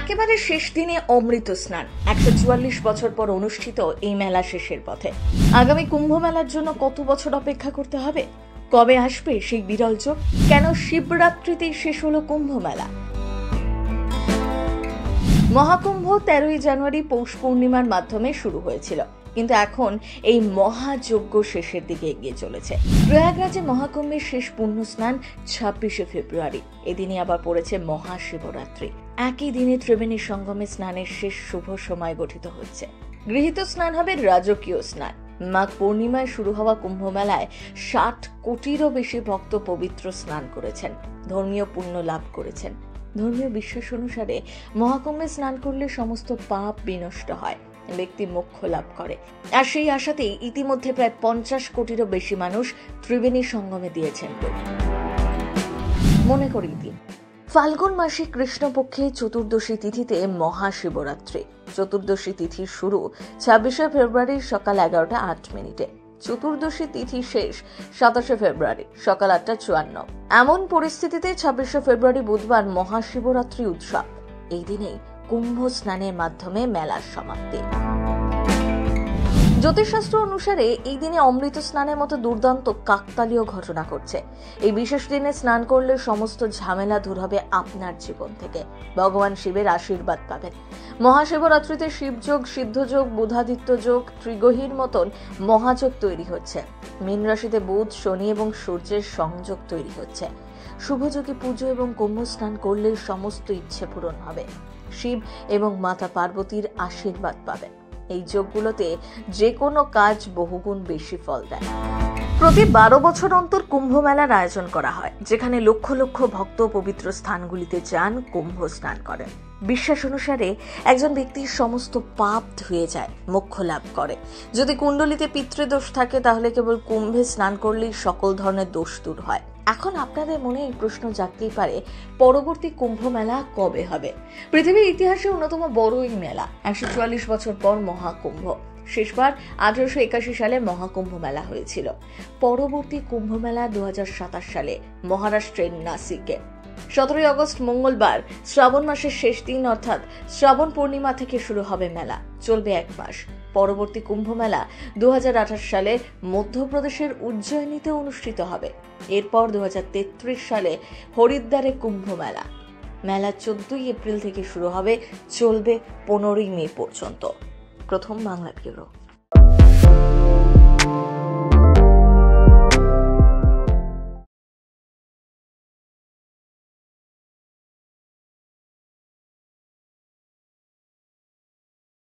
একেবারে শেষ দিনে অমৃত স্নান ১৪৪ বছর পর অনুষ্ঠিত এই মেলা শেষের পথে। আগামী কুম্ভ মেলার জন্য কত বছর অপেক্ষা করতে হবে? কবে আসবে সেই বিরল যোগ? কেন শিবরাত্রিতেই শেষ হলো কুম্ভ মেলা? মহাকুম্ভ ১৩ই জানুয়ারি পৌষ পূর্ণিমার মাধ্যমে শুরু হয়েছিল, কিন্তু এখন এই মহাযজ্ঞ শেষের দিকে এগিয়ে চলেছে। প্রয়াগরাজে মহাকুম্ভের শেষ পুণ্য স্নান ২৬শে ফেব্রুয়ারি। এদিনই আবার পড়েছে মহাশিবরাত্রি। একই দিনে ত্রিবেণী সঙ্গমে স্নানের শেষ শুভ সময় গঠিত হচ্ছে। গৃহীত স্নান হবে রাজকীয় স্নান। মাঘ পূর্ণিমায় শুরু হওয়া কুম্ভ মেলায় ৬০ কোটিরও বেশি ভক্ত পবিত্র স্নান করেছেন, ধর্মীয় পুণ্য লাভ করেছেন। ধর্মীয় বিশ্বাস অনুসারে মহাকুম্ভে স্নান করলে সমস্ত পাপ বিনষ্ট হয়, ব্যক্তি মোক্ষ লাভ করে। আর সেই আশাতেই ইতিমধ্যে প্রায় ৫০ কোটিরও বেশি মানুষ ত্রিবেণী সঙ্গমে দিয়েছেন। মনে করি দিন ফাল্গুন মাসে কৃষ্ণপক্ষে চতুর্দশী তিথিতে মহাশিবরাত্রি। চতুর্দশী তিথির শুরু ২৬শে ফেব্রুয়ারি সকাল ১১টা ৮ মিনিটে। চতুর্দশী তিথি শেষ ২৭শে ফেব্রুয়ারি সকাল ৮টা ৫৪। এমন পরিস্থিতিতে ২৬শে ফেব্রুয়ারি বুধবার মহাশিবরাত্রি উৎসব। এই দিনেই কুম্ভ স্নানের মাধ্যমে মেলার সমাপ্তি। জ্যোতিষশাস্ত্র অনুসারে এই দিনে অমৃত স্নানের মতো দুর্দান্ত কাকতালীয় ঘটনা ঘটছে। এই বিশেষ দিনে স্নান করলে সমস্ত ঝামেলা দূর হবে আপনার জীবন থেকে। ভগবান শিবের আশীর্বাদ পাবেন। মহাশিবরাত্রিতে শিবযোগ, সিদ্ধযোগ, বুধাদিত্য যোগ, ত্রিগ্রহীর মতন মহাযোগ তৈরি হচ্ছে। মীন রাশিতে বুধ, শনি এবং সূর্যের সংযোগ তৈরি হচ্ছে। শুভযোগে পুজো এবং কুম্ভ স্নান করলে সমস্ত ইচ্ছে পূরণ হবে। শিব এবং মাতা পার্বতীর আশীর্বাদ পাবেন। এই যোগগুলোতে যে কোনো কাজ বহুগুণ বেশি ফল দেয়। প্রতি ১২ বছর অন্তর কুম্ভ মেলার আয়োজন করা হয়, যেখানে লক্ষ লক্ষ ভক্ত পবিত্র স্থানগুলিতে যান, কুম্ভ স্নান করেন। বিশ্বাস অনুসারে একজন ব্যক্তির সমস্ত পাপ ধুয়ে যায়, মোক্ষ লাভ করে। যদি কুণ্ডলিতে পিতৃদোষ থাকে তাহলে কেবল কুম্ভে স্নান করলেই সকল ধরনের দোষ দূর হয়। এখন আপনাদের মনে এই প্রশ্ন জাগতেই পারে, পরবর্তী কুম্ভ মেলা কবে হবে? পৃথিবীর ইতিহাসে অন্যতম বড় এই মেলা। ১৪৪ বছর পর মহাকুম্ভ। শেষবার ১৮৮১ সালে মহাকুম্ভ মেলা হয়েছিল। পরবর্তী কুম্ভ মেলা ২০২৭ সালে মহারাষ্ট্রের নাসিকে। ১৭ই আগস্ট মঙ্গলবার শ্রাবণ মাসের শেষ দিন অর্থাৎ শ্রাবণ পূর্ণিমা থেকে শুরু হবে মেলা, চলবে ১ মাস। পরবর্তী কুম্ভ মেলা ২০২৮ সালে মধ্যপ্রদেশের উজ্জয়িনীতে অনুষ্ঠিত হবে। এরপর ২০৩৩ সালে হরিদ্বারে কুম্ভ মেলা। মেলা ১৪ই এপ্রিল থেকে শুরু হবে, চলবে ১৫ই মে পর্যন্ত। প্রথম বাংলা ব্যুরো।